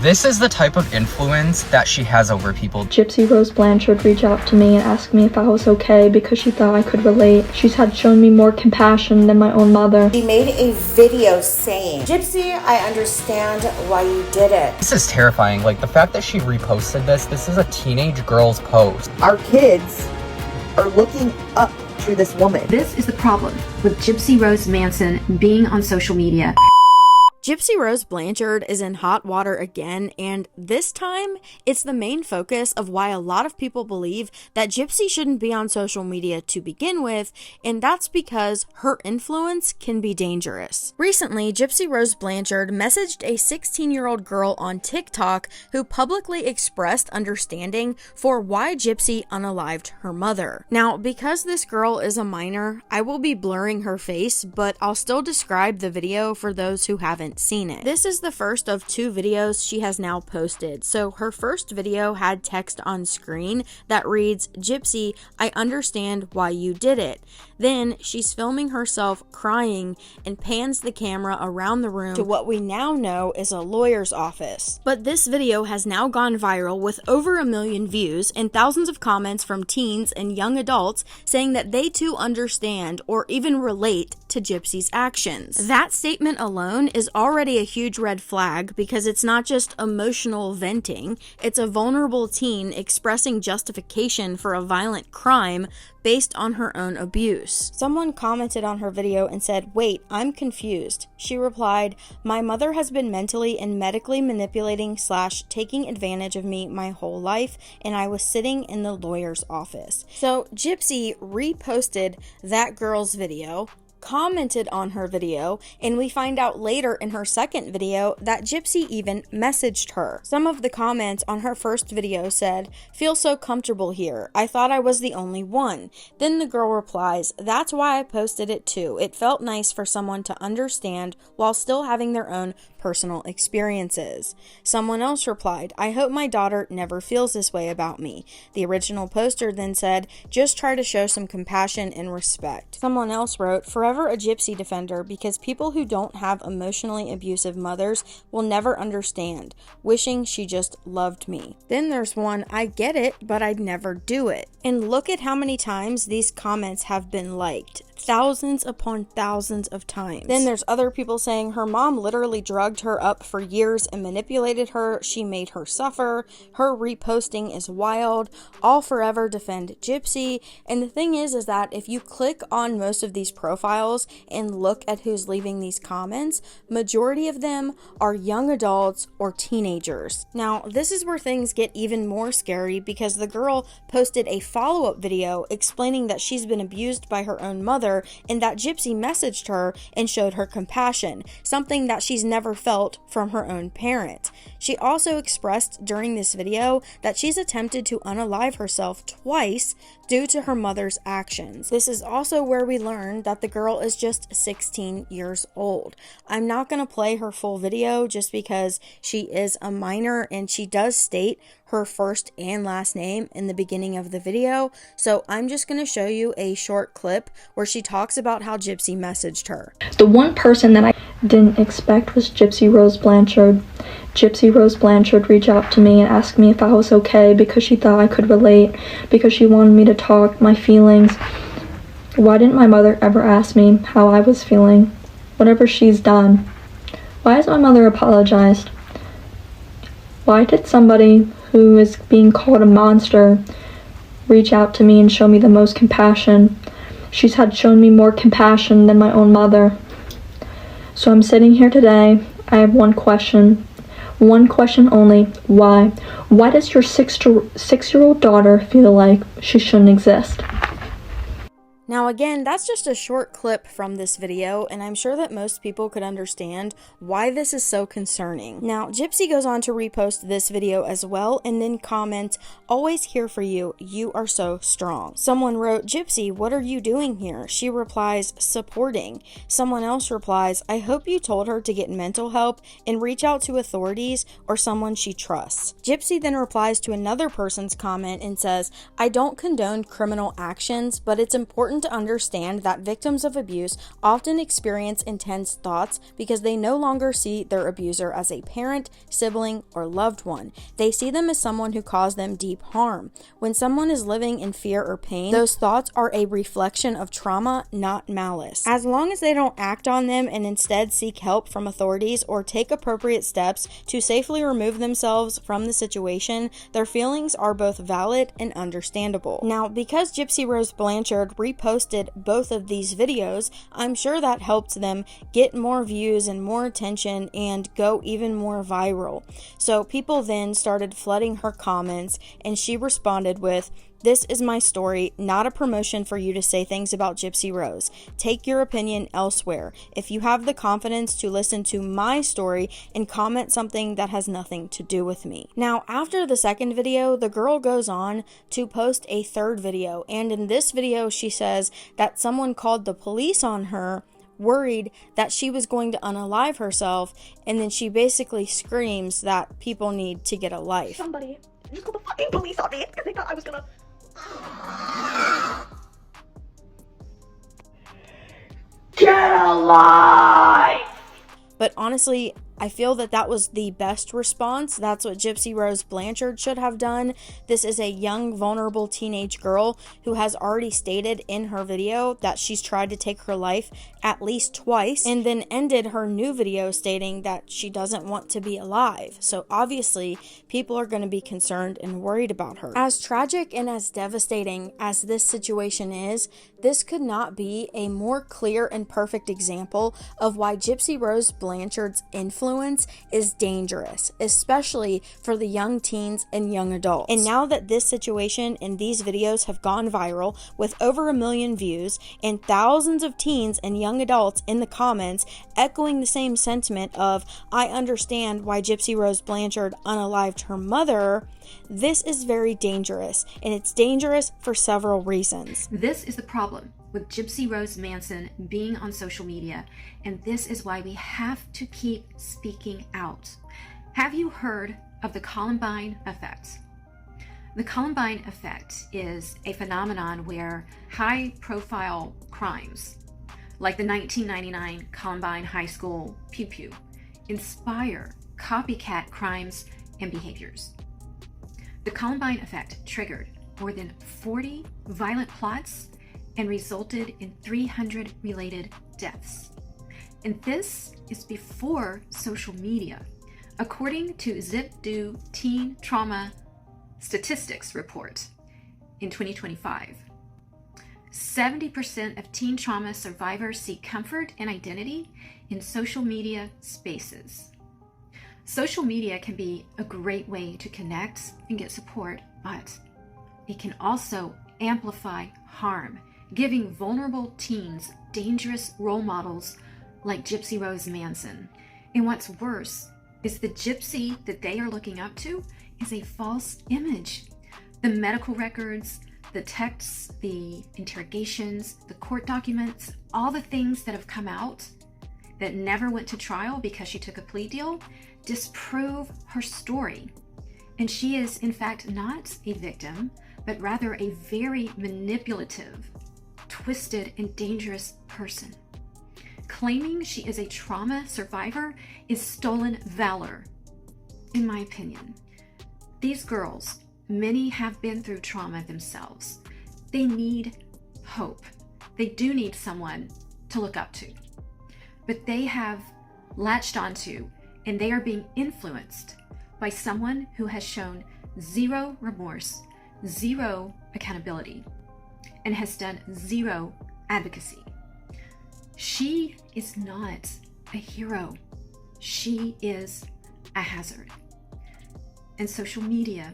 This is the type of influence that she has over people. Gypsy Rose Blanchard reached out to me and asked me if I was okay because she thought I could relate. She's had shown me more compassion than my own mother. She made a video saying, "Gypsy, I understand why you did it." This is terrifying. Like, the fact that she reposted this is a teenage girl's post. Our kids are looking up to this woman. This is the problem with Gypsy Rose Manson being on social media. Gypsy Rose Blanchard is in hot water again, and this time it's the main focus of why a lot of people believe that Gypsy shouldn't be on social media to begin with, and that's because her influence can be dangerous. Recently, Gypsy Rose Blanchard messaged a 16-year-old girl on TikTok who publicly expressed understanding for why Gypsy unalived her mother. Now, because this girl is a minor, I will be blurring her face, but I'll still describe the video for those who haven't seen it. This is the first of 2 videos she has now posted. So her first video had text on screen that reads, "Gypsy, I understand why you did it." Then she's filming herself crying and pans the camera around the room to what we now know is a lawyer's office. But this video has now gone viral with over 1 million views and thousands of comments from teens and young adults saying that they too understand or even relate to Gypsy's actions. That statement alone is already a huge red flag because it's not just emotional venting, it's a vulnerable teen expressing justification for a violent crime based on her own abuse. Someone commented on her video and said, "Wait, I'm confused." She replied, "My mother has been mentally and medically manipulating / taking advantage of me my whole life, and I was sitting in the lawyer's office." So Gypsy reposted that girl's video, commented on her video, and we find out later in her second video that Gypsy even messaged her. Some of the comments on her first video said, "Feel so comfortable here. I thought I was the only one." Then the girl replies, "That's why I posted it too. It felt nice for someone to understand while still having their own personal experiences." Someone else replied, "I hope my daughter never feels this way about me." The original poster then said, "Just try to show some compassion and respect." Someone else wrote, "Forever a Gypsy defender because people who don't have emotionally abusive mothers will never understand. Wishing she just loved me." Then there's one, "I get it, but I'd never do it." And look at how many times these comments have been liked. Thousands upon thousands of times. Then there's other people saying her mom literally drugged her up for years and manipulated her. She made her suffer. Her reposting is wild. All forever defend Gypsy. And the thing is that if you click on most of these profiles and look at who's leaving these comments, majority of them are young adults or teenagers. Now, this is where things get even more scary because the girl posted a follow-up video explaining that she's been abused by her own mother and that Gypsy messaged her and showed her compassion, something that she's never felt from her own parent. She also expressed during this video that she's attempted to unalive herself twice due to her mother's actions. This is also where we learn that the girl is just 16 years old. I'm not going to play her full video just because she is a minor and she does state her first and last name in the beginning of the video, so I'm just going to show you a short clip where she talks about how Gypsy messaged her. The one person that I didn't expect was Gypsy Rose Blanchard. Gypsy Rose Blanchard reached out to me and asked me if I was okay because she thought I could relate, because she wanted me to talk my feelings. Why didn't my mother ever ask me how I was feeling? Whatever she's done. Why has my mother apologized? Why did somebody who is being called a monster reach out to me and show me the most compassion? She's had shown me more compassion than my own mother. So I'm sitting here today. I have one question only. Why? Why does your 6-year-old daughter feel like she shouldn't exist? Now again, that's just a short clip from this video, and I'm sure that most people could understand why this is so concerning. Now, Gypsy goes on to repost this video as well, and then comment, "Always here for you, you are so strong." Someone wrote, "Gypsy, what are you doing here?" She replies, "Supporting." Someone else replies, "I hope you told her to get mental help and reach out to authorities or someone she trusts." Gypsy then replies to another person's comment and says, "I don't condone criminal actions, but it's important important to understand that victims of abuse often experience intense thoughts because they no longer see their abuser as a parent, sibling, or loved one. They see them as someone who caused them deep harm. When someone is living in fear or pain, those thoughts are a reflection of trauma, not malice. As long as they don't act on them and instead seek help from authorities or take appropriate steps to safely remove themselves from the situation, their feelings are both valid and understandable. Now, because Gypsy Rose Blanchard reposted both of these videos, I'm sure that helped them get more views and more attention and go even more viral. So people then started flooding her comments, and she responded with, "This is my story, not a promotion for you to say things about Gypsy Rose. Take your opinion elsewhere. If you have the confidence to listen to my story and comment something that has nothing to do with me." Now, after the second video, the girl goes on to post a third video, and in this video she says that someone called the police on her, worried that she was going to unalive herself, and then she basically screams that people need to get a life. Somebody just called the fucking police on me because they thought I was gonna... Get alive! But honestly, I feel that that was the best response. That's what Gypsy Rose Blanchard should have done. This is a young, vulnerable teenage girl who has already stated in her video that she's tried to take her life at least twice, and then ended her new video stating that she doesn't want to be alive. So obviously, people are going to be concerned and worried about her. As tragic and as devastating as this situation is, this could not be a more clear and perfect example of why Gypsy Rose Blanchard's influence is dangerous, especially for the young teens and young adults. And now that this situation and these videos have gone viral with over 1 million views and thousands of teens and young adults in the comments echoing the same sentiment of, "I understand why Gypsy Rose Blanchard unalived her mother," this is very dangerous, and it's dangerous for several reasons. This is the problem with Gypsy Rose Manson being on social media, and this is why we have to keep speaking out. Have you heard of the Columbine effect? The Columbine effect is a phenomenon where high-profile crimes, like the 1999 Columbine High School Pew Pew, inspire copycat crimes and behaviors. The Columbine effect triggered more than 40 violent plots and resulted in 300 related deaths. And this is before social media. According to Zip-Do Teen Trauma Statistics Report in 2025, 70% of teen trauma survivors seek comfort and identity in social media spaces. Social media can be a great way to connect and get support, but it can also amplify harm, giving vulnerable teens dangerous role models like Gypsy Rose Manson. And what's worse is the Gypsy that they are looking up to is a false image. The medical records, the texts, the interrogations, the court documents, all the things that have come out that never went to trial because she took a plea deal disprove her story. And she is, in fact, not a victim, but rather a very manipulative, twisted, and dangerous person. Claiming she is a trauma survivor is stolen valor, in my opinion. These girls, many have been through trauma themselves. They need hope. They do need someone to look up to. But they have latched onto, and they are being influenced by someone who has shown zero remorse, zero accountability, and has done zero advocacy. She is not a hero. She is a hazard. And social media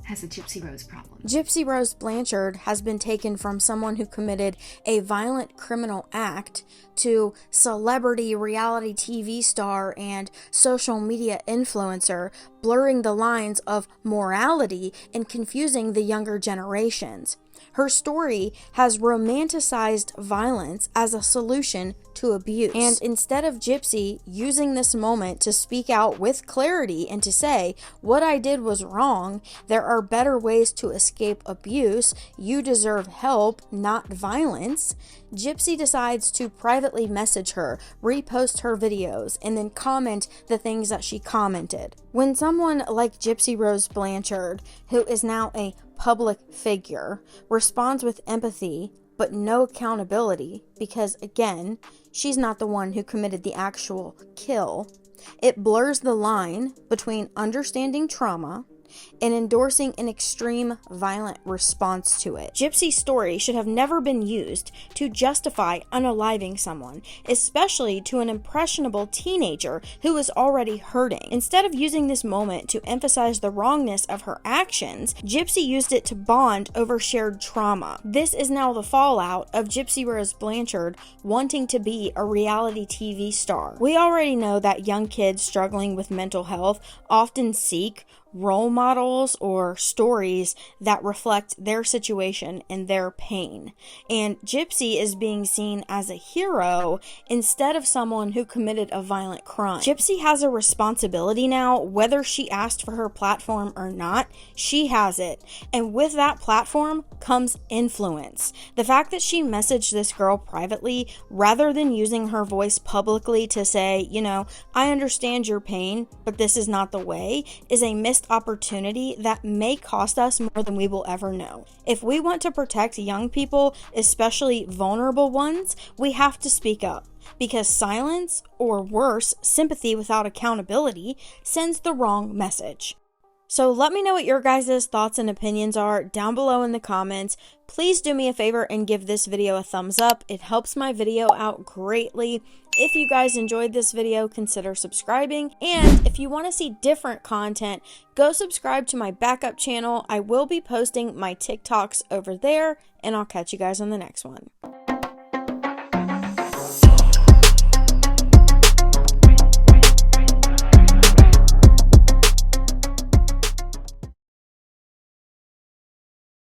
has a Gypsy Rose problem. Gypsy Rose Blanchard has been taken from someone who committed a violent criminal act to celebrity reality TV star and social media influencer, blurring the lines of morality and confusing the younger generations. Her story has romanticized violence as a solution to abuse. And instead of Gypsy using this moment to speak out with clarity and to say, what I did was wrong, there are better ways to escape abuse, you deserve help, not violence, Gypsy decides to privately message her, repost her videos, and then comment the things that she commented. When someone like Gypsy Rose Blanchard, who is now a public figure, responds with empathy but no accountability, because again, she's not the one who committed the actual kill, it blurs the line between understanding trauma and endorsing an extreme violent response to it. Gypsy's story should have never been used to justify unaliving someone, especially to an impressionable teenager who is already hurting. Instead of using this moment to emphasize the wrongness of her actions, Gypsy used it to bond over shared trauma. This is now the fallout of Gypsy Rose Blanchard wanting to be a reality TV star. We already know that young kids struggling with mental health often seek role models or stories that reflect their situation and their pain. And Gypsy is being seen as a hero instead of someone who committed a violent crime. Gypsy has a responsibility now, whether she asked for her platform or not, she has it. And with that platform comes influence. The fact that she messaged this girl privately rather than using her voice publicly to say, you know, I understand your pain, but this is not the way, is a missed opportunity that may cost us more than we will ever know. If we want to protect young people, especially vulnerable ones, we have to speak up, because silence, or worse, sympathy without accountability, sends the wrong message. So let me know what your guys' thoughts and opinions are down below in the comments. Please do me a favor and give this video a thumbs up. It helps my video out greatly. If you guys enjoyed this video, consider subscribing. And if you want to see different content, go subscribe to my backup channel. I will be posting my TikToks over there, and I'll catch you guys on the next one.